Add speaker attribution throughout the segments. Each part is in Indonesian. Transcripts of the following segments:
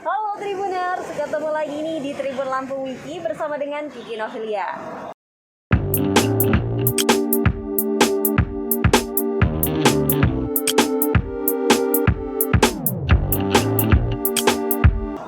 Speaker 1: Halo Tribuners, ketemu lagi nih di Tribun Lampung Wiki bersama dengan Kiki Novilia.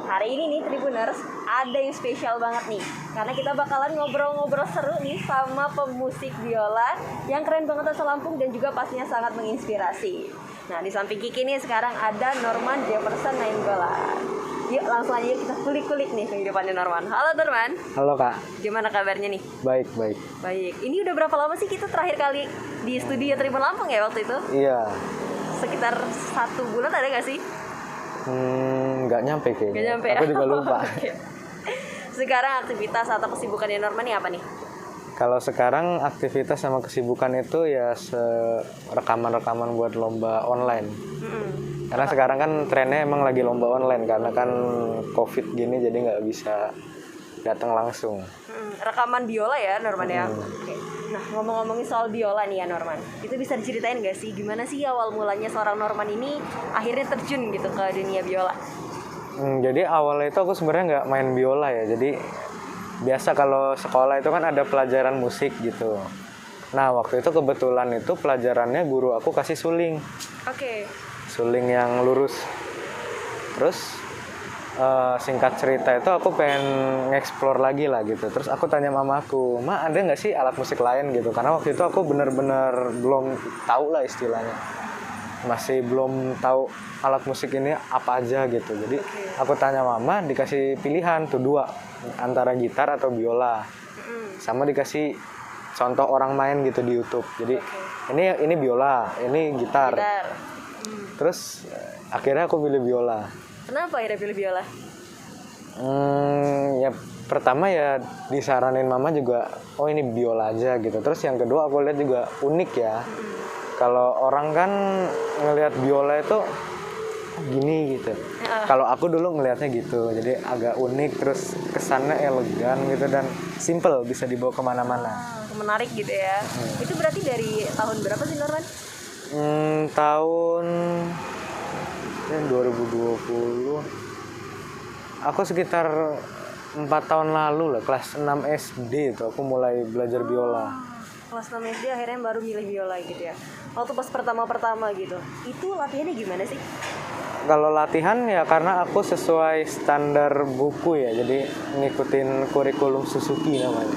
Speaker 1: Hari ini nih Tribuners, ada yang spesial banget nih. Karena kita bakalan ngobrol-ngobrol seru nih sama pemusik biola yang keren banget asal Lampung dan juga pastinya sangat menginspirasi. Nah, di samping Kiki nih sekarang ada Norman Jefferson Nainggolan. Yuk langsung aja kita kulik-kulik nih kehidupannya Norman. Halo Norman.
Speaker 2: Halo Kak.
Speaker 1: Gimana kabarnya nih?
Speaker 2: Baik.
Speaker 1: Baik. Ini udah berapa lama sih kita terakhir kali di studio Tribun Lampung ya waktu itu?
Speaker 2: Iya.
Speaker 1: Sekitar 1 bulan ada nggak sih?
Speaker 2: Nggak nyampe kayaknya.
Speaker 1: Nggak nyampe.
Speaker 2: Aku juga lupa.
Speaker 1: Okay. Sekarang aktivitas atau kesibukannya Norman nih apa nih?
Speaker 2: Kalau sekarang aktivitas sama kesibukan itu ya rekaman-rekaman buat lomba online. Karena sekarang kan trennya emang lagi lomba online karena kan COVID gini jadi nggak bisa datang langsung.
Speaker 1: Rekaman biola ya Norman ya. Oke. Nah, ngomong-ngomongin soal biola nih ya Norman, itu bisa diceritain nggak sih gimana sih awal mulanya seorang Norman ini akhirnya terjun gitu ke dunia biola?
Speaker 2: Jadi awalnya itu aku sebenarnya nggak main biola ya. Jadi biasa kalau sekolah itu kan ada pelajaran musik gitu. Nah waktu itu kebetulan itu pelajarannya guru aku kasih suling.
Speaker 1: Oke.
Speaker 2: Suling yang lurus. Terus singkat cerita itu aku pengen nge-explore lagi lah gitu. Terus aku tanya mamaku, "Ma, ada nggak sih alat musik lain gitu?" Karena waktu itu aku bener-bener belum tahu lah istilahnya. Masih belum tahu alat musik ini apa aja gitu. Jadi aku tanya mama, dikasih pilihan tuh 2, antara gitar atau biola. Sama dikasih contoh orang main gitu di YouTube. Jadi ini biola, ini gitar. Terus akhirnya aku pilih biola.
Speaker 1: Kenapa akhirnya pilih biola?
Speaker 2: Ya pertama ya disaranin mama juga, oh ini biola aja gitu. Terus yang kedua aku lihat juga unik ya. Kalau orang kan ngelihat biola itu gini gitu. Kalau aku dulu ngelihatnya gitu, jadi agak unik, terus kesannya elegan gitu dan simple, bisa dibawa kemana-mana.
Speaker 1: Menarik gitu ya. Itu berarti dari tahun berapa sih Norman?
Speaker 2: Tahun 2020. Aku sekitar 4 tahun lalu lah, kelas 6 SD itu aku mulai belajar biola.
Speaker 1: Kelas 6 SD akhirnya baru milih biola gitu ya. Waktu pas pertama gitu, itu latihannya gimana sih?
Speaker 2: Kalau latihan ya karena aku sesuai standar buku ya, jadi ngikutin kurikulum Suzuki namanya.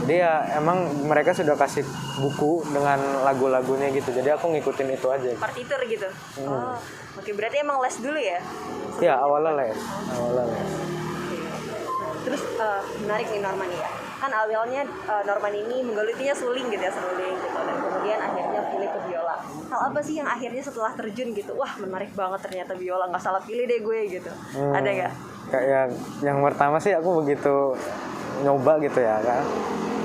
Speaker 2: Jadi ya emang mereka sudah kasih buku dengan lagu-lagunya gitu, jadi aku ngikutin itu aja.
Speaker 1: Partitur gitu? Oke, berarti emang les dulu ya?
Speaker 2: Ya awalnya les.
Speaker 1: Terus menarik nih Norman ya. Kan awalnya Norman ini menggelutinya suling gitu ya, suling gitu. Dan kemudian akhirnya pilih ke biola. Hal apa sih yang akhirnya setelah terjun gitu, wah menarik banget ternyata biola, nggak salah pilih deh gue gitu. Ada nggak?
Speaker 2: Kayak yang pertama sih aku begitu nyoba gitu ya kan.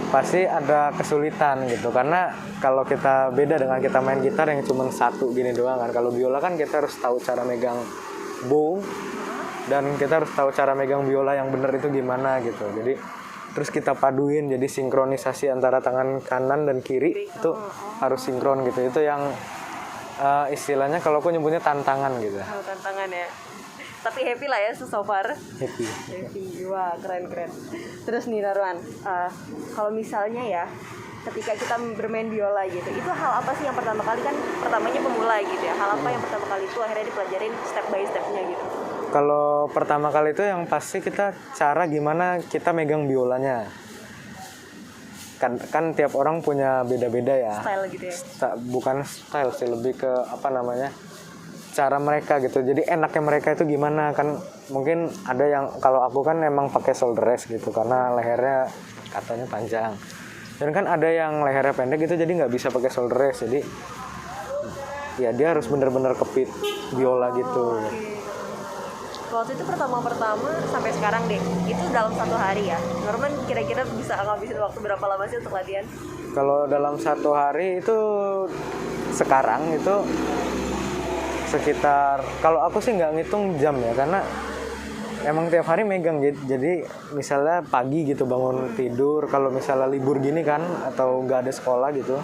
Speaker 2: Pasti ada kesulitan gitu. Karena kalau kita beda dengan kita main gitar yang cuma satu gini doang kan. Kalau biola kan kita harus tahu cara megang bow. Dan kita harus tahu cara megang biola yang benar itu gimana gitu. Jadi terus kita paduin jadi sinkronisasi antara tangan kanan dan kiri itu harus sinkron gitu. Itu yang istilahnya kalau aku nyebutnya tantangan gitu.
Speaker 1: Oh, tantangan ya. Tapi happy lah ya so far.
Speaker 2: Happy.
Speaker 1: Wah, keren. Terus nih Norman, kalau misalnya ya ketika kita bermain biola gitu, itu hal apa sih yang pertamanya pemula gitu ya. Hal apa yang pertama kali itu akhirnya dipelajarin step by stepnya gitu?
Speaker 2: Kalau pertama kali itu yang pasti kita cara gimana kita megang biolanya. Kan tiap orang punya beda-beda ya.
Speaker 1: Style gitu ya.
Speaker 2: Bukan style sih, lebih ke cara mereka gitu. Jadi enaknya mereka itu gimana kan, mungkin ada yang, kalau aku kan emang pakai shoulder rest gitu karena lehernya katanya panjang. Dan kan ada yang lehernya pendek gitu jadi nggak bisa pakai shoulder rest. Jadi ya dia harus benar-benar kepit biola gitu.
Speaker 1: Waktu itu pertama sampai sekarang deh, itu dalam 1 hari ya. Norman kira-kira bisa ngabisin waktu berapa lama sih untuk latihan?
Speaker 2: Kalau dalam 1 hari itu sekarang itu sekitar, kalau aku sih nggak ngitung jam ya, karena emang tiap hari megang. Jadi misalnya pagi gitu bangun tidur, kalau misalnya libur gini kan atau nggak ada sekolah gitu,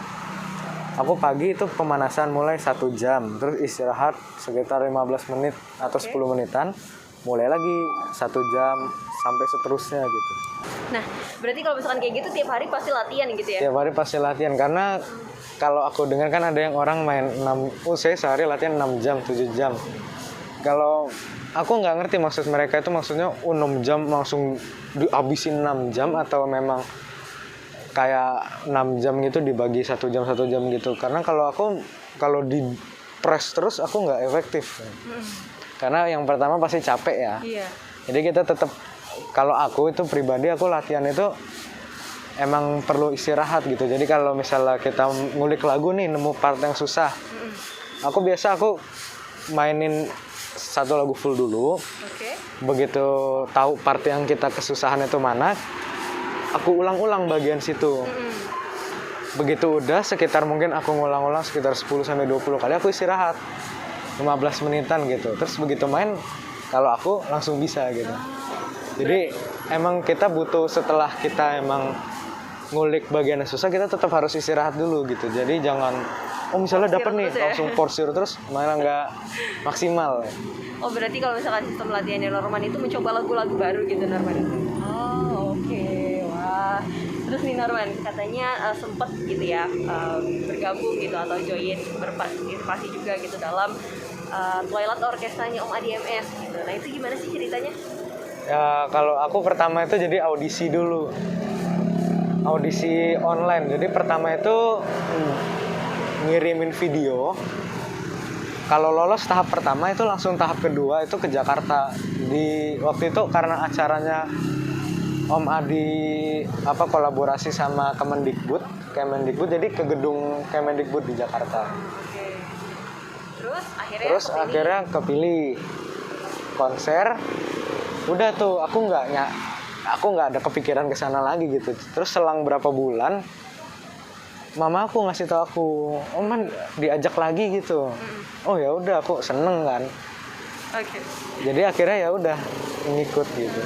Speaker 2: aku pagi itu pemanasan mulai 1 jam, terus istirahat sekitar 15 menit atau 10 menitan, mulai lagi 1 jam sampai seterusnya gitu.
Speaker 1: Nah, berarti kalau misalkan kayak gitu tiap hari pasti latihan gitu ya?
Speaker 2: Tiap hari pasti latihan, karena kalau aku dengar kan ada yang orang main 6, saya sehari latihan 6 jam, 7 jam. Kalau aku nggak ngerti maksud mereka itu, maksudnya 6 jam langsung dihabisin 6 jam atau memang kayak 6 jam gitu dibagi 1 jam gitu. Karena kalau di press terus aku nggak efektif. Karena yang pertama pasti capek ya.
Speaker 1: Iya.
Speaker 2: Jadi kita tetap, kalau aku itu pribadi, aku latihan itu emang perlu istirahat gitu. Jadi kalau misalnya kita ngulik lagu nih, nemu part yang susah, aku mainin satu lagu full dulu.
Speaker 1: Oke.
Speaker 2: Begitu tahu part yang kita kesusahan itu mana, aku ulang-ulang bagian situ. Begitu udah, sekitar mungkin aku ngulang-ulang sekitar 10-20 kali, aku istirahat 15 menitan gitu. Terus begitu main, kalau aku langsung bisa gitu. Jadi emang kita butuh, setelah kita emang ngulik bagian yang susah, kita tetap harus istirahat dulu gitu. Jadi jangan, misalnya dapet nih, langsung porsir terus, malah nggak maksimal.
Speaker 1: Oh, berarti kalau misalkan sistem latihannya Norman itu mencoba lagu-lagu baru gitu, Norman? Oh, oke. Wah. Terus nih Norman, katanya sempet gitu ya, bergabung gitu atau join, berpartisipasi juga gitu dalam Twilight Orkestranya Om Adi MS gitu. Nah, itu gimana sih ceritanya?
Speaker 2: Ya, kalau aku pertama itu jadi audisi dulu. Audisi online. Jadi pertama itu ngirimin video. Kalau lolos tahap pertama itu langsung tahap kedua itu ke Jakarta. Di waktu itu karena acaranya Om Adi kolaborasi sama Kemendikbud, jadi ke gedung Kemendikbud di Jakarta.
Speaker 1: Oke. Terus
Speaker 2: akhirnya kepilih konser. Udah tuh aku nggak ada kepikiran ke sana lagi gitu. Terus selang berapa bulan, mama aku ngasih tau aku, Man diajak lagi gitu. Oh ya udah, aku seneng kan.
Speaker 1: Oke.
Speaker 2: Jadi akhirnya ya udah ngikut gitu.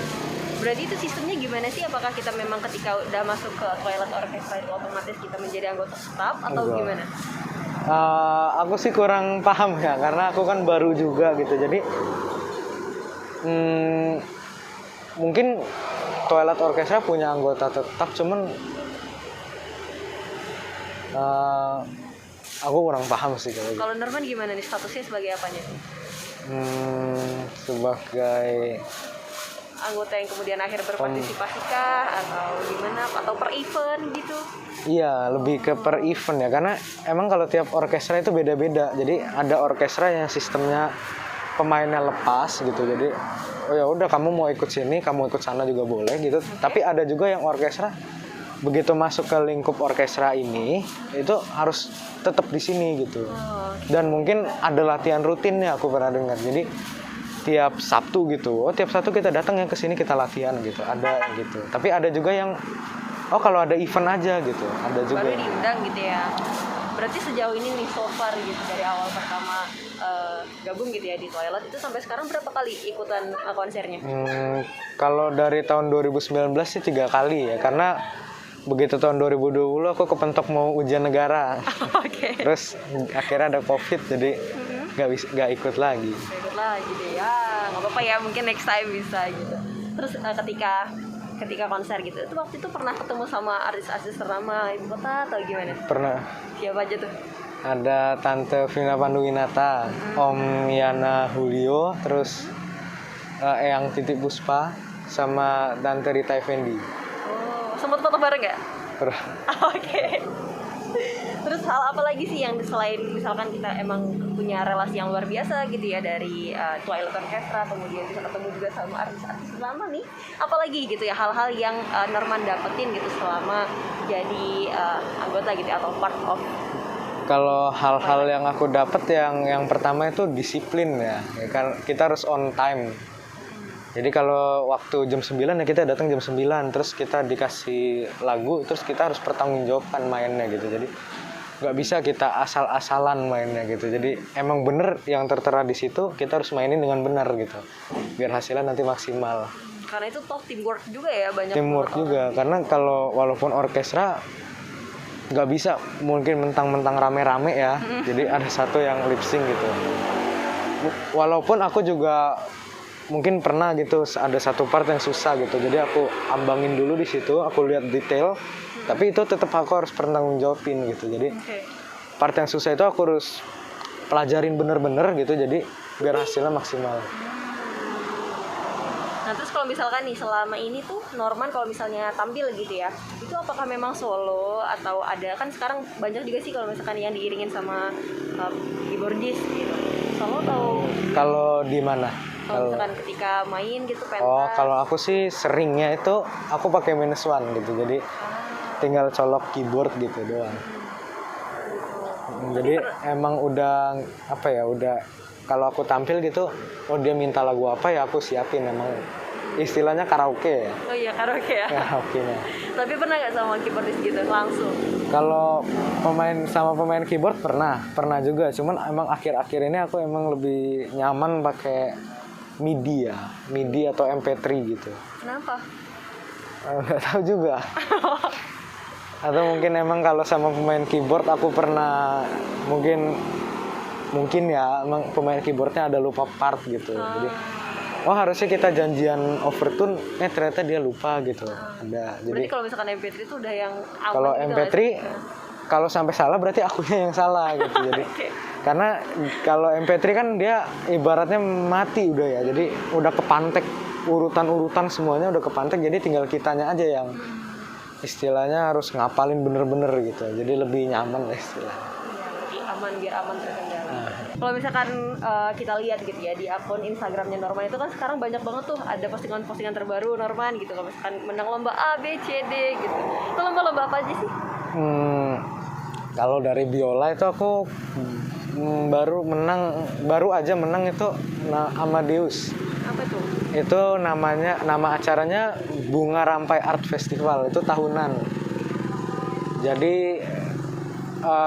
Speaker 1: Berarti itu sistemnya gimana sih? Apakah kita memang ketika udah masuk ke Twilight Orchestra itu otomatis kita menjadi anggota tetap atau gimana?
Speaker 2: Aku sih kurang paham ya, karena aku kan baru juga gitu. Jadi mungkin Twilight Orchestra punya anggota tetap, cuman aku kurang paham sih kalau gitu.
Speaker 1: Kalau Norman gimana nih, statusnya sebagai apanya?
Speaker 2: Sebagai
Speaker 1: anggota yang kemudian akhir berpartisipasi kah atau gimana, atau per event gitu?
Speaker 2: Iya, lebih ke per event ya, karena emang kalau tiap orkestra itu beda-beda. Jadi ada orkestra yang sistemnya pemainnya lepas gitu. Jadi oh ya udah, kamu mau ikut sini, kamu ikut sana juga boleh gitu. Okay. Tapi ada juga yang orkestra begitu masuk ke lingkup orkestra ini itu harus tetap di sini gitu. Dan mungkin ada latihan rutinnya, aku pernah dengar. Jadi tiap Sabtu gitu, tiap Sabtu kita datang yang ke sini kita latihan gitu, ada gitu. Tapi ada juga yang kalau ada event aja gitu, ada juga.
Speaker 1: Baru diundang gitu ya. Berarti sejauh ini nih so far gitu, dari awal pertama gabung gitu ya di Twilight, itu sampai sekarang berapa kali ikutan konsernya?
Speaker 2: Kalau dari tahun 2019 sih 3 kali ya, karena begitu tahun 2020 aku kepentok mau ujian negara.
Speaker 1: Okay.
Speaker 2: Terus akhirnya ada COVID, jadi nggak ikut lagi.
Speaker 1: Ikut lagi deh ya, nggak apa-apa ya, mungkin next time bisa gitu. Terus ketika konser gitu, itu waktu itu pernah ketemu sama artis-artis ternama ibu kota atau gimana?
Speaker 2: Pernah.
Speaker 1: Siapa aja tuh?
Speaker 2: Ada Tante Vina Panduwinata, Om Yana Julio, terus Eyang Titi Puspa, sama Tante Rita Effendi.
Speaker 1: Oh, sempat foto bareng nggak?
Speaker 2: Pernah.
Speaker 1: Oke. Terus hal apa lagi sih yang selain misalkan kita emang punya relasi yang luar biasa gitu ya dari Twilight Orchestra, kemudian bisa ketemu juga sama artis-artis lama nih, apalagi gitu ya hal-hal yang Norman dapetin gitu selama jadi anggota gitu atau part of.
Speaker 2: Kalau hal-hal yang aku dapet yang pertama itu disiplin ya, kan kita harus on time. Jadi kalau waktu jam 9 ya kita datang jam 9, terus kita dikasih lagu, terus kita harus pertanggungjawabkan mainnya gitu. Jadi nggak bisa kita asal-asalan mainnya gitu. Jadi emang bener yang tertera di situ, kita harus mainin dengan benar gitu, biar hasilnya nanti maksimal.
Speaker 1: Karena itu toh teamwork juga ya, banyak
Speaker 2: teamwork juga, karena kalau walaupun orkestra nggak bisa mungkin mentang-mentang rame-rame ya, jadi ada satu yang lip sync gitu. Walaupun aku juga mungkin pernah gitu ada satu part yang susah gitu, jadi aku ambangin dulu di situ, aku lihat detail, tapi itu tetap aku harus bertanggung jawabin gitu. Jadi part yang susah itu aku harus pelajarin bener-bener gitu, jadi biar hasilnya maksimal.
Speaker 1: Nah terus kalau misalkan nih selama ini tuh Norman kalau misalnya tampil gitu ya, itu apakah memang solo atau ada, kan sekarang banyak juga sih kalau misalkan yang diiringin sama keyboardist gitu, solo atau
Speaker 2: Kalau di mana?
Speaker 1: kalau misalkan ketika main gitu pentas?
Speaker 2: Oh, kalau aku sih seringnya itu aku pakai -1 gitu, jadi tinggal colok keyboard gitu doang. Jadi emang udah apa ya, udah kalau aku tampil gitu, oh dia minta lagu apa ya aku siapin, emang istilahnya karaoke ya.
Speaker 1: Oh iya karaoke ya.
Speaker 2: Karaoke-nya.
Speaker 1: Tapi pernah nggak sama keyboardist gitu langsung?
Speaker 2: Kalau pemain keyboard pernah juga, cuman emang akhir-akhir ini aku emang lebih nyaman pakai MIDI atau MP3 gitu.
Speaker 1: Kenapa?
Speaker 2: Nggak tahu juga. Atau mungkin emang kalau sama pemain keyboard aku pernah mungkin ya emang pemain keyboardnya ada lupa part gitu. Jadi harusnya kita janjian overtune, ternyata dia lupa gitu. Ada. Jadi
Speaker 1: Berarti kalau misalkan MP3 itu udah yang aman
Speaker 2: kalau
Speaker 1: gitu
Speaker 2: MP3 kalau sampai salah berarti akunya yang salah gitu. Jadi karena kalau MP3 kan dia ibaratnya mati udah ya. Jadi udah kepantek urutan-urutan semuanya udah kepantek, jadi tinggal kitanya aja yang istilahnya harus ngapalin bener-bener gitu. Jadi lebih nyaman lah istilahnya.
Speaker 1: aman, biar aman terkendali. Kalau misalkan kita lihat gitu ya di akun Instagramnya Norman itu kan sekarang banyak banget tuh ada postingan-postingan terbaru Norman gitu. Kalau misalkan menang lomba A, B, C, D gitu. Itu lomba-lomba apa aja sih?
Speaker 2: Kalau dari biola itu aku baru aja menang itu Amadeus.
Speaker 1: Apa tuh?
Speaker 2: Itu nama acaranya Bunga Rampai Art Festival, itu tahunan. Jadi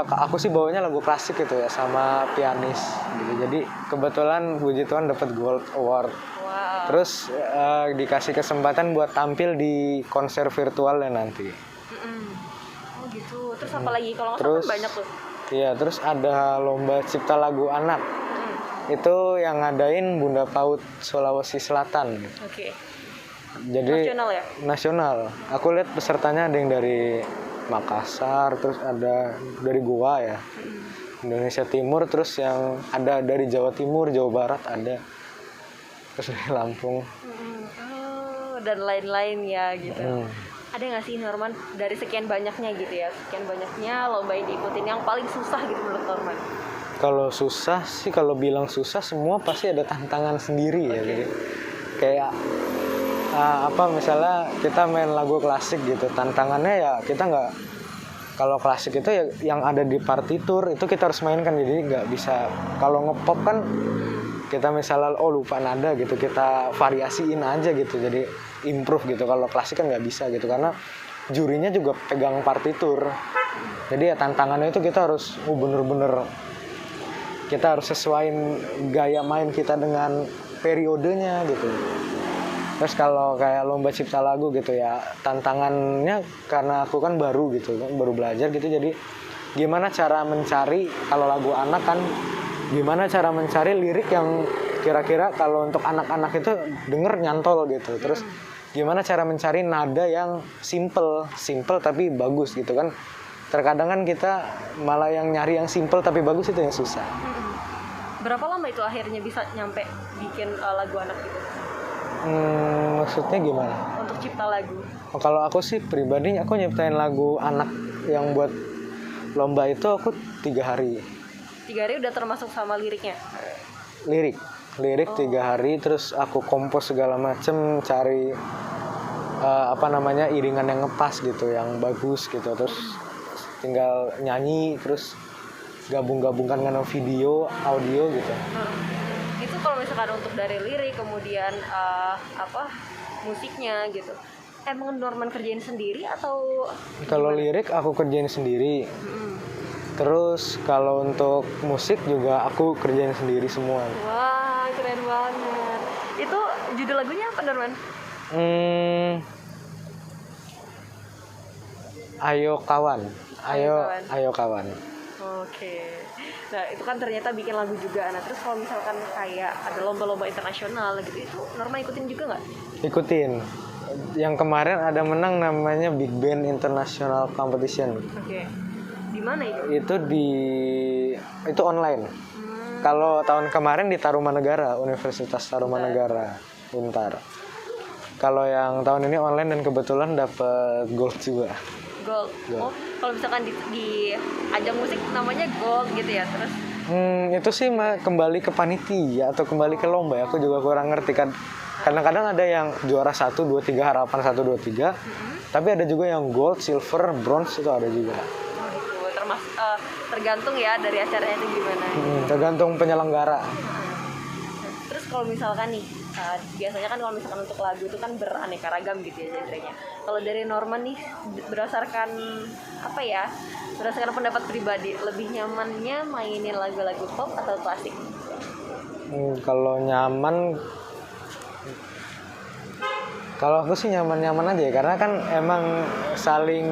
Speaker 2: aku sih bawanya lagu klasik gitu ya sama pianis gitu. Jadi kebetulan puji Tuhan dapat Gold Award.
Speaker 1: Wow.
Speaker 2: Terus dikasih kesempatan buat tampil di konser virtualnya nanti.
Speaker 1: Oh gitu. Terus apa lagi? Kalau nggak salah kan banyak tuh.
Speaker 2: Iya, terus ada lomba cipta lagu anak. Itu yang ngadain Bunda PAUD Sulawesi Selatan.
Speaker 1: Oke.
Speaker 2: Jadi
Speaker 1: Nasional ya?
Speaker 2: Nasional. Aku lihat pesertanya ada yang dari Makassar, terus ada dari Goa ya, Indonesia Timur, terus yang ada dari Jawa Timur, Jawa Barat ada, terus dari Lampung.
Speaker 1: Dan lain-lain ya gitu. Ada nggak sih Norman dari sekian banyaknya gitu ya, sekian banyaknya lomba yang diikutin yang paling susah gitu menurut Norman?
Speaker 2: Kalau susah sih, kalau bilang susah semua pasti ada tantangan sendiri ya. Jadi kayak misalnya kita main lagu klasik gitu, tantangannya ya kita nggak, kalau klasik itu ya yang ada di partitur itu kita harus mainkan, jadi nggak bisa. Kalau ngepop kan kita misalnya lupa nada gitu, kita variasiin aja gitu, jadi improve gitu. Kalau klasik kan nggak bisa gitu karena jurinya juga pegang partitur, jadi ya tantangannya itu kita harus bener-bener kita harus sesuaiin gaya main kita dengan periodenya gitu. Terus kalau kayak lomba cipta lagu gitu ya, tantangannya karena aku kan baru gitu, baru belajar gitu, jadi gimana cara mencari, kalau lagu anak kan gimana cara mencari lirik yang kira-kira kalau untuk anak-anak itu denger nyantol gitu. Terus gimana cara mencari nada yang simple tapi bagus gitu kan. Terkadang kan kita malah yang nyari yang simple tapi bagus itu yang susah.
Speaker 1: Berapa lama itu akhirnya bisa nyampe bikin lagu anak gitu?
Speaker 2: Maksudnya gimana?
Speaker 1: Untuk cipta lagu.
Speaker 2: Kalau aku sih pribadi aku nyiptain lagu anak yang buat lomba itu aku 3 hari.
Speaker 1: 3 hari udah termasuk sama liriknya?
Speaker 2: Lirik 3 hari, terus aku kompos segala macem, cari iringan yang ngepas gitu, yang bagus gitu, terus tinggal nyanyi, terus gabung-gabungkan dengan video, audio gitu.
Speaker 1: Itu kalau misalkan untuk dari lirik kemudian musiknya gitu, emang Norman kerjain sendiri atau
Speaker 2: kalau lirik aku kerjain sendiri. Terus kalau untuk musik juga aku kerjain sendiri semua.
Speaker 1: Wah, keren banget. Itu judul lagunya apa Norman?
Speaker 2: Ayo kawan.
Speaker 1: Oke. Nah, itu kan ternyata bikin lagu juga. Nah, terus kalau misalkan kayak ada lomba-lomba internasional gitu, itu Norma ikutin juga nggak?
Speaker 2: Ikutin. Yang kemarin ada menang namanya Big Band International Competition.
Speaker 1: Oke. Di mana itu?
Speaker 2: Itu online. Kalau tahun kemarin di Tarumanegara, Universitas Tarumanegara, Untar. Kalau yang tahun ini online dan kebetulan dapat gold juga.
Speaker 1: Gold. Oh, kalau misalkan di ajang musik namanya gold gitu ya. Terus
Speaker 2: Itu sih kembali ke panitia atau kembali ke lomba ya. Aku juga kurang ngerti kan. Kadang-kadang ada yang juara 1, 2, 3, harapan 1, 2, 3. Tapi ada juga yang gold, silver, bronze itu ada juga.
Speaker 1: tergantung ya dari acaranya itu gimana.
Speaker 2: Tergantung penyelenggara.
Speaker 1: Terus kalau misalkan nih, biasanya kan kalau misalkan untuk lagu itu kan beraneka ragam gitu ya genrenya. Kalau dari Norman nih, berdasarkan apa ya? Berdasarkan pendapat pribadi, lebih nyamannya mainin lagu-lagu pop atau klasik?
Speaker 2: Kalau nyaman, kalau aku sih nyaman-nyaman aja ya, karena kan emang saling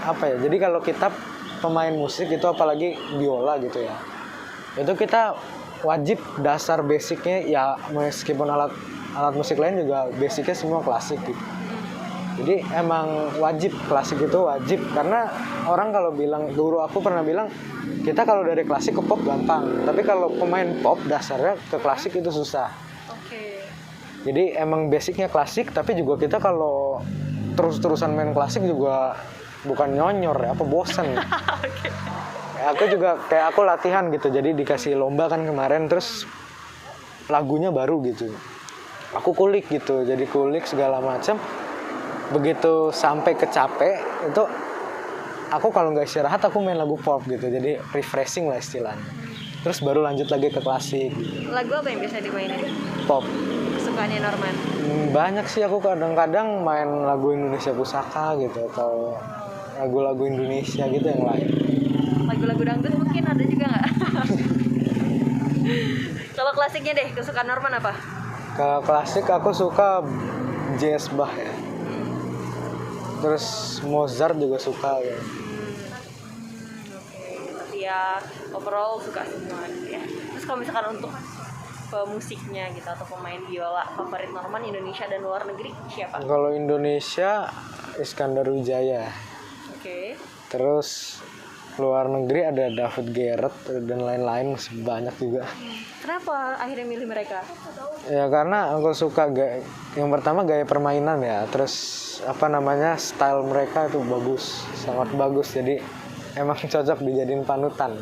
Speaker 2: apa ya. Jadi kalau kita pemain musik itu apalagi biola gitu ya, itu kita wajib dasar basicnya ya, meskipun alat musik lain juga basicnya semua klasik gitu. Jadi emang wajib, klasik itu wajib, karena orang kalau bilang, guru aku pernah bilang, kita kalau dari klasik ke pop gampang, tapi kalau pemain pop dasarnya ke klasik itu susah.
Speaker 1: Oke.
Speaker 2: Jadi emang basicnya klasik, tapi juga kita kalau terus-terusan main klasik juga bukan nyonyor ya, apa bosan. Aku juga kayak aku latihan gitu, jadi dikasih lomba kan kemarin, terus lagunya baru gitu, aku kulik gitu, jadi kulik segala macam. Begitu sampai kecapek itu, aku kalau nggak istirahat aku main lagu pop gitu, jadi refreshing lah istilahnya. Terus baru lanjut lagi ke klasik.
Speaker 1: Lagu apa yang biasa dimainin?
Speaker 2: Pop.
Speaker 1: Kesukaannya Norman?
Speaker 2: Banyak sih, aku kadang-kadang main lagu Indonesia Pusaka gitu, atau lagu-lagu Indonesia gitu yang lain.
Speaker 1: Lagu-lagu dangdut mungkin ada juga nggak? Kalau klasiknya deh, kesukaan Norman apa?
Speaker 2: Kalau klasik aku suka jazz Bach ya. Terus Mozart juga suka ya.
Speaker 1: Oke, tapi ya overall suka semua gitu ya. Terus kalau misalkan untuk pemusiknya gitu atau pemain biola favorit Norman Indonesia dan luar negeri siapa?
Speaker 2: Kalau Indonesia Iskandar Wijaya.
Speaker 1: Oke.
Speaker 2: Terus luar negeri ada David Garrett dan lain-lain, masih banyak juga.
Speaker 1: Kenapa akhirnya milih mereka?
Speaker 2: Ya karena aku suka yang pertama gaya permainan ya, terus apa namanya, style mereka itu bagus, sangat bagus, jadi emang cocok dijadiin panutan.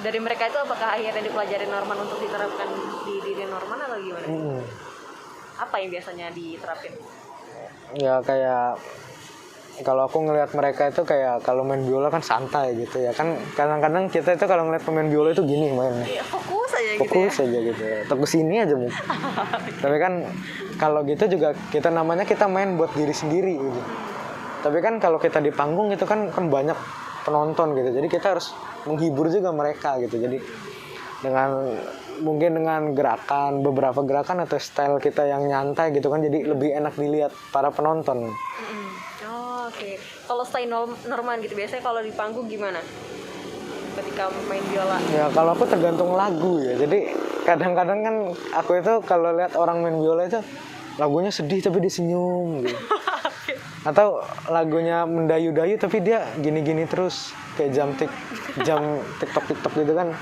Speaker 1: Dari mereka itu apakah akhirnya dipelajari Norman untuk diterapkan di diri Norman atau gimana? Apa yang biasanya diterapin?
Speaker 2: Ya kayak kalau aku ngelihat mereka itu kayak kalau main biola kan santai gitu ya kan, kadang-kadang kita itu kalau ngelihat pemain biola itu gini mainnya.
Speaker 1: Ya, fokus aja
Speaker 2: Fokus aja gitu ya. Atau kesini aja mungkin. Tapi kan kalau gitu juga kita namanya kita main buat diri sendiri gitu. Tapi kan kalau kita di panggung itu kan banyak penonton gitu. Jadi kita harus menghibur juga mereka gitu. Jadi mungkin dengan beberapa gerakan atau style kita yang nyantai gitu kan, jadi lebih enak dilihat para penonton.
Speaker 1: Oke. Kalau style Norman gitu biasanya kalau di panggung gimana? Ketika main biola? Ya
Speaker 2: kalau aku tergantung lagu ya. Jadi kadang-kadang kan aku itu kalau lihat orang main biola itu lagunya sedih tapi dia senyum gitu. Atau lagunya mendayu-dayu tapi dia gini-gini terus kayak jam TikTok gitu kan.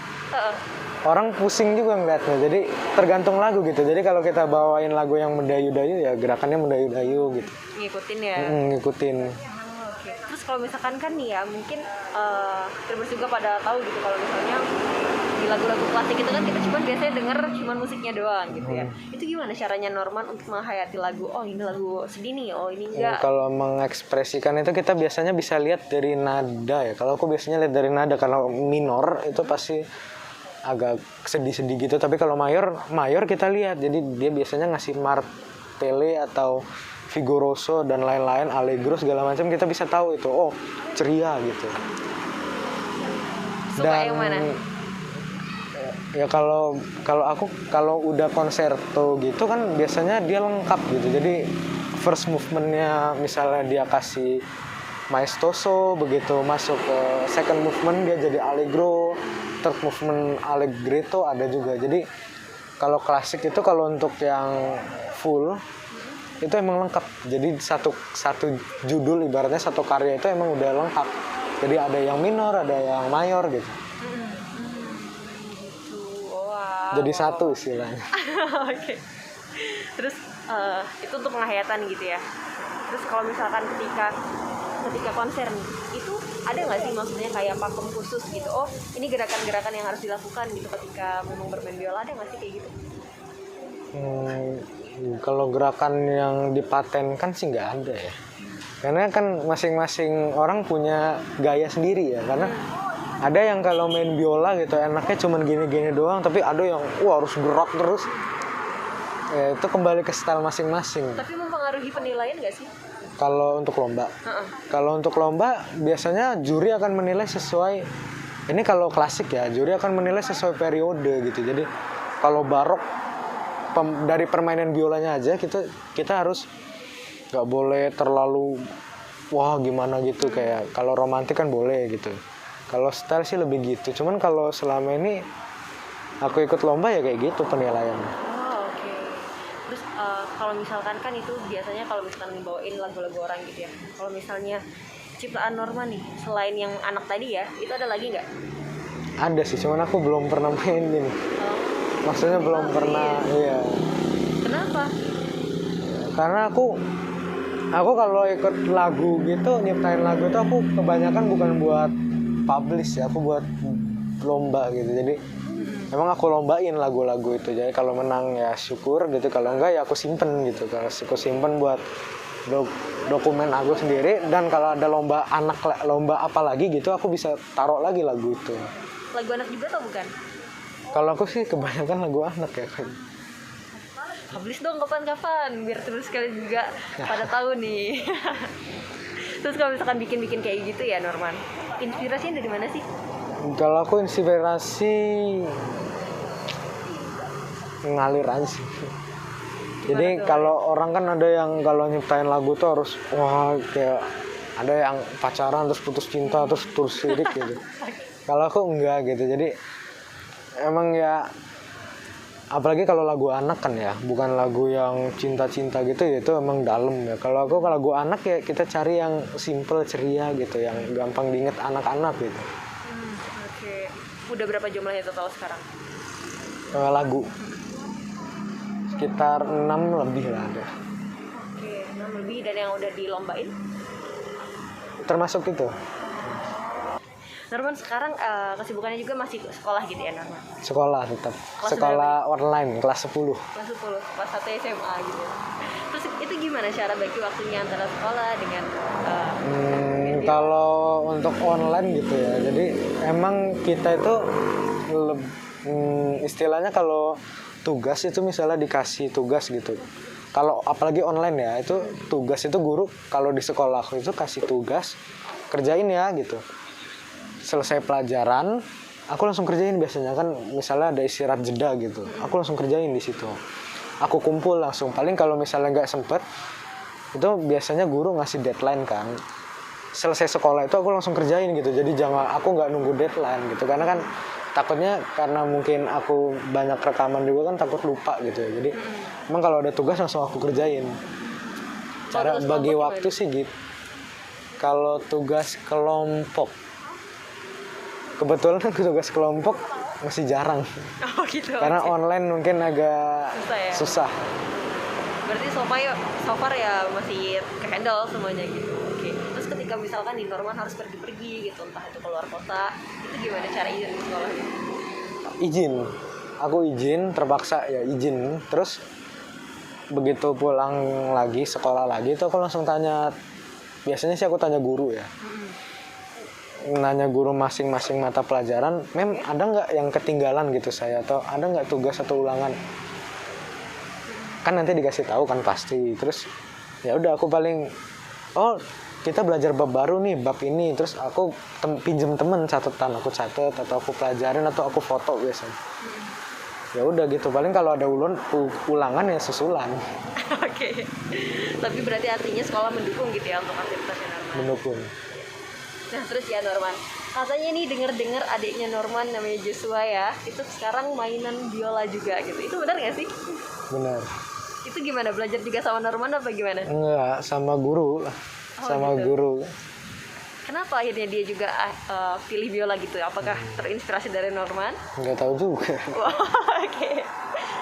Speaker 2: Orang pusing juga ngeliatnya. Jadi tergantung lagu gitu. Jadi kalau kita bawain lagu yang mendayu-dayu ya gerakannya mendayu-dayu gitu.
Speaker 1: Ngikutin ya.
Speaker 2: Ngikutin.
Speaker 1: Oke. Terus kalau misalkan kan nih ya mungkin terus juga pada tahu gitu kalau misalnya di lagu-lagu klasik itu kan kita cuma biasanya denger cuma musiknya doang gitu ya. Itu gimana caranya Norman untuk menghayati lagu? Oh ini lagu sedih nih, oh ini enggak.
Speaker 2: Kalau mengekspresikan itu kita biasanya bisa lihat dari nada ya. Kalau aku biasanya lihat dari nada, kalau minor itu pasti agak sedih-sedih gitu, tapi kalau mayor kita lihat, jadi dia biasanya ngasih martele atau vigoroso dan lain-lain, allegro segala macam, kita bisa tahu itu oh ceria gitu.
Speaker 1: Suka yang mana?
Speaker 2: Ya kalau aku kalau udah konserto gitu kan biasanya dia lengkap gitu, jadi first movementnya misalnya dia kasih maestoso, begitu masuk ke second movement dia jadi allegro, third movement allegretto ada juga. Jadi kalau klasik itu kalau untuk yang full itu emang lengkap. Jadi satu judul ibaratnya satu karya itu emang udah lengkap. Jadi ada yang minor, ada yang mayor gitu.
Speaker 1: Wow.
Speaker 2: Jadi satu istilahnya.
Speaker 1: Oke. Terus itu untuk penghayatan gitu ya. Terus kalau misalkan ketika konser nih, itu ada nggak sih maksudnya kayak pakem khusus gitu? Oh, ini gerakan-gerakan yang harus dilakukan gitu ketika memang bermain biola, ada nggak sih kayak gitu?
Speaker 2: Kalau gerakan yang dipatenkan sih nggak ada ya. Karena kan masing-masing orang punya gaya sendiri ya. Karena ada yang kalau main biola gitu enaknya cuman gini-gini doang, tapi ada yang harus gerak terus. Ya, itu kembali ke style masing-masing.
Speaker 1: Tapi mempengaruhi penilaian nggak sih?
Speaker 2: Kalau untuk lomba, kalau untuk lomba biasanya juri akan menilai sesuai. Ini kalau klasik ya, juri akan menilai sesuai periode gitu. Jadi kalau barok dari permainan biolanya aja kita harus nggak boleh terlalu wah gimana gitu, kayak kalau romantis kan boleh gitu. Kalau style sih lebih gitu. Cuman kalau selama ini aku ikut lomba ya kayak gitu penilaiannya.
Speaker 1: Terus kalau misalkan kan itu biasanya kalau misalkan ngebawain lagu-lagu orang gitu ya. Kalau misalnya ciptaan Norman nih, selain yang anak tadi ya, itu ada lagi nggak?
Speaker 2: Ada sih, cuman aku belum pernah mainin. Maksudnya belum pernah, iya.
Speaker 1: Kenapa?
Speaker 2: Karena aku kalau ikut lagu gitu, nyiptain lagu itu aku kebanyakan bukan buat publish ya, aku buat lomba gitu. Jadi emang aku lombain lagu-lagu itu. Jadi kalau menang ya syukur gitu, kalau enggak ya aku simpen gitu. Kalau aku simpen buat dokumen aku sendiri, dan kalau ada lomba anak, lomba apa lagi gitu, aku bisa taruh lagi lagu itu.
Speaker 1: Lagu anak juga atau bukan?
Speaker 2: Kalau aku sih kebanyakan lagu anak ya.
Speaker 1: Publish dong kapan-kapan, biar terus kalian juga pada tahu nih. Terus kalau misalkan bikin-bikin kayak gitu ya Norman, inspirasinya dari mana sih?
Speaker 2: Kalau aku inspirasi ngalir aja sih. Jadi kalau orang kan ada yang kalau nyiptain lagu tuh harus wah kayak ada yang pacaran terus putus cinta terus lirik gitu. Kalau aku enggak gitu. Jadi emang ya apalagi kalau lagu anak kan ya, bukan lagu yang cinta-cinta gitu ya, itu emang dalam ya. Kalau aku kalau lagu anak ya kita cari yang simple ceria gitu, yang gampang diinget anak-anak gitu.
Speaker 1: Oke. Udah berapa jumlahnya total sekarang?
Speaker 2: Lagu sekitar 6 lebih lah ada.
Speaker 1: Oke, 6 lebih. Dan yang udah dilombain?
Speaker 2: Termasuk itu.
Speaker 1: Norman sekarang kesibukannya juga masih sekolah gitu ya Norman?
Speaker 2: Sekolah tetap.
Speaker 1: Kelas
Speaker 2: sekolah online kelas 10.
Speaker 1: Kelas 10, kelas 1 SMA gitu. Terus itu gimana cara bagi waktunya antara sekolah dengan
Speaker 2: kalau untuk online gitu ya. Jadi emang kita itu istilahnya kalau tugas itu misalnya dikasih tugas gitu. Kalau apalagi online ya, itu tugas itu guru kalau di sekolah aku itu kasih tugas kerjain ya gitu. Selesai pelajaran, aku langsung kerjain biasanya kan, misalnya ada istirahat jeda gitu, aku langsung kerjain di situ. Aku kumpul langsung. Paling kalau misalnya nggak sempet, itu biasanya guru ngasih deadline kan. Selesai sekolah itu aku langsung kerjain gitu. Jadi aku nggak nunggu deadline gitu, karena kan takutnya karena mungkin aku banyak rekaman juga kan takut lupa gitu ya. Jadi emang kalau ada tugas langsung aku kerjain. Cara bagi waktu sih gitu. Kalau tugas kelompok, kebetulan tugas kelompok masih jarang.
Speaker 1: Oh gitu.
Speaker 2: Karena online mungkin agak susah.
Speaker 1: Berarti so far ya masih ke-handle semuanya gitu. Oke. Terus ketika misalkan di Norman harus pergi-pergi gitu, entah itu keluar kota, itu gimana cara izin di sekolahnya?
Speaker 2: Izin. Aku izin, terpaksa ya izin. Terus begitu pulang lagi, sekolah lagi itu aku langsung tanya. Biasanya sih aku tanya guru ya. Nanya guru masing-masing mata pelajaran, Mem ada nggak yang ketinggalan gitu saya, atau ada nggak tugas atau ulangan, kan nanti dikasih tahu kan pasti. Terus ya udah aku paling kita belajar bab baru nih, bab ini, terus aku pinjem temen catatan, aku catat atau aku pelajarin atau aku foto biasanya. ya udah gitu, paling kalau ada ulangan ya susulan.
Speaker 1: Oke. Tapi berarti artinya sekolah mendukung gitu ya untuk aktivitasnya Norman.
Speaker 2: Mendukung.
Speaker 1: Nah terus ya Norman, katanya nih dengar adiknya Norman namanya Joshua ya, itu sekarang mainan biola juga gitu. Itu benar nggak sih?
Speaker 2: Benar.
Speaker 1: Itu gimana, belajar juga sama Norman apa gimana?
Speaker 2: Enggak, sama guru lah. Sama
Speaker 1: gitu.
Speaker 2: guru.
Speaker 1: Kenapa akhirnya dia juga pilih biola gitu? Apakah terinspirasi dari Norman?
Speaker 2: Enggak tahu juga.
Speaker 1: Wah, oke.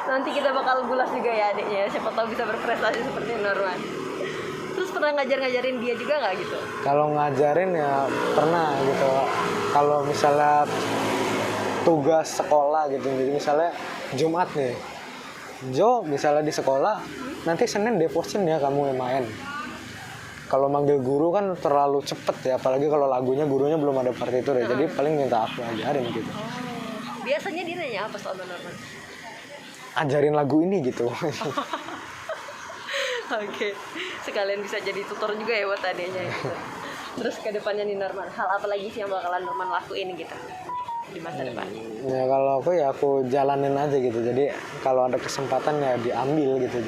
Speaker 1: Nanti kita bakal bulas juga ya adiknya. Siapa tahu bisa berprestasi seperti Norman. Terus pernah ngajarin dia juga nggak gitu?
Speaker 2: Kalau ngajarin ya pernah gitu. Kalau misalnya tugas sekolah gitu, jadi misalnya Jumat nih, Jo misalnya di sekolah, nanti Senin deposin ya kamu yang main. Kalau manggil guru kan terlalu cepet ya, apalagi kalau gurunya belum ada partitur ya, jadi paling minta aku ajarin gitu.
Speaker 1: Biasanya dia nanya apa soal Norman?
Speaker 2: Ajarin lagu ini gitu.
Speaker 1: Oke, sekalian bisa jadi tutor juga ya buat adiknya gitu. Terus ke depannya nih Norman, hal apa lagi sih yang bakalan Norman lakuin gitu di masa depan?
Speaker 2: Ya kalau aku jalanin aja gitu, jadi kalau ada kesempatan ya diambil gitu.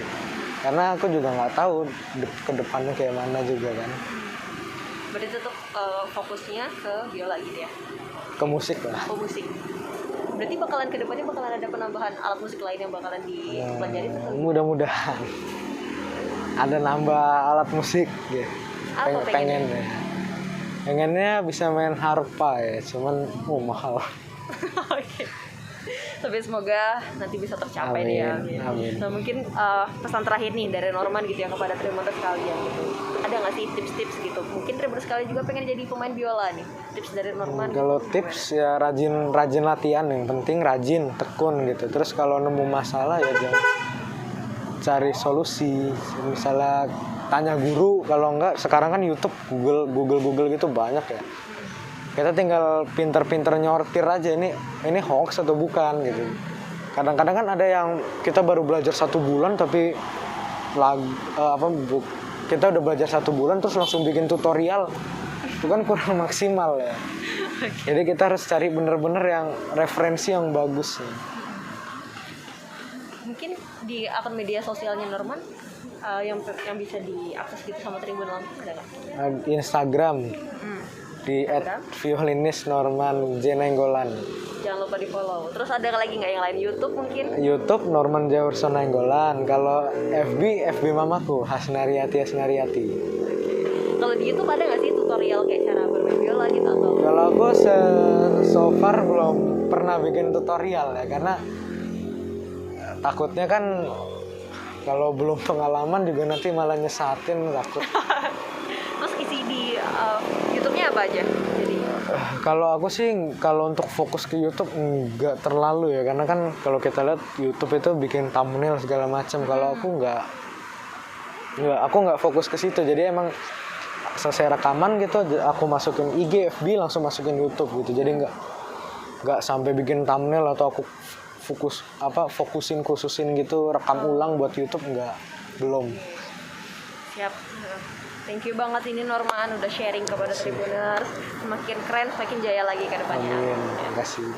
Speaker 2: Karena aku juga nggak tahu ke depannya kayak mana juga kan.
Speaker 1: Berarti tetap fokusnya ke biola gitu ya?
Speaker 2: Ke musik lah.
Speaker 1: Ke musik. Berarti bakalan ke depannya bakalan ada penambahan alat musik lain yang bakalan dipelajari
Speaker 2: Ya, mudah-mudahan ada nambah alat musik gitu.
Speaker 1: Apa
Speaker 2: Pengen ya. Pengennya bisa main harpa ya, cuman mahal.
Speaker 1: Oke. Tapi semoga nanti bisa tercapai deh ya.
Speaker 2: Amin.
Speaker 1: Nah mungkin pesan terakhir nih dari Norman gitu ya kepada Tribuners sekalian gitu. Ada nggak sih tips-tips gitu? Mungkin Tribuners sekalian juga pengen jadi pemain biola nih. Tips dari Norman.
Speaker 2: Kalau tips ya rajin latihan, yang penting rajin, tekun gitu. Terus kalau nemu masalah ya jangan cari solusi. Misalnya tanya guru, kalau enggak sekarang kan YouTube, Google gitu banyak ya. Kita tinggal pinter-pinter nyortir aja ini hoax atau bukan gitu. Kadang-kadang kan ada yang kita baru belajar 1 bulan tapi kita udah belajar 1 bulan terus langsung bikin tutorial, itu kan kurang maksimal ya. Jadi kita harus cari bener-bener yang referensi yang bagus ya.
Speaker 1: Mungkin di akun media sosialnya Norman yang bisa diakses gitu sama Tribun Lampung ada nggak?
Speaker 2: Instagram. Di @violinis_Norman_J_Nainggolan.
Speaker 1: Jangan lupa di follow. Terus ada lagi nggak yang lain? YouTube mungkin?
Speaker 2: YouTube Norman Jaurson Nainggolan. Kalau FB mamaku Hasnariati.
Speaker 1: Kalau di YouTube ada nggak sih tutorial kayak cara bermain biola gitu atau?
Speaker 2: Kalau aku so far belum pernah bikin tutorial ya, karena takutnya kan kalau belum pengalaman juga nanti malah nyesatin, takut.
Speaker 1: Terus isi di YouTube-nya apa aja? Jadi
Speaker 2: kalau aku sih kalau untuk fokus ke YouTube nggak terlalu ya, karena kan kalau kita lihat YouTube itu bikin thumbnail segala macam. Kalau aku nggak fokus ke situ. Jadi emang selesai rekaman gitu aku masukin IG, FB langsung masukin YouTube gitu. Jadi nggak sampai bikin thumbnail atau aku khususin gitu rekam ulang buat YouTube, belum.
Speaker 1: Siap. Thank you banget ini Norman udah sharing kepada Tribuners. Semakin keren, semakin jaya lagi ke depannya.
Speaker 2: Amin. Terima kasih.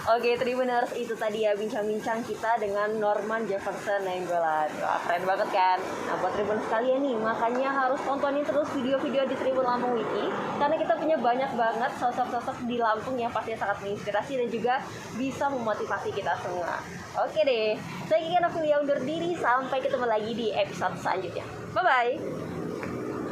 Speaker 1: Oke Tribuners, itu tadi ya bincang-bincang kita dengan Norman Jefferson Nainggolan. Wah, keren banget kan? Nah buat Tribuners sekalian nih, makanya harus tontonin terus video-video di Tribun Lampung Wiki, karena kita punya banyak banget sosok-sosok di Lampung yang pastinya sangat menginspirasi dan juga bisa memotivasi kita semua. Oke deh, saya Kiki Novilia undur diri, sampai ketemu lagi di episode selanjutnya. Bye-bye!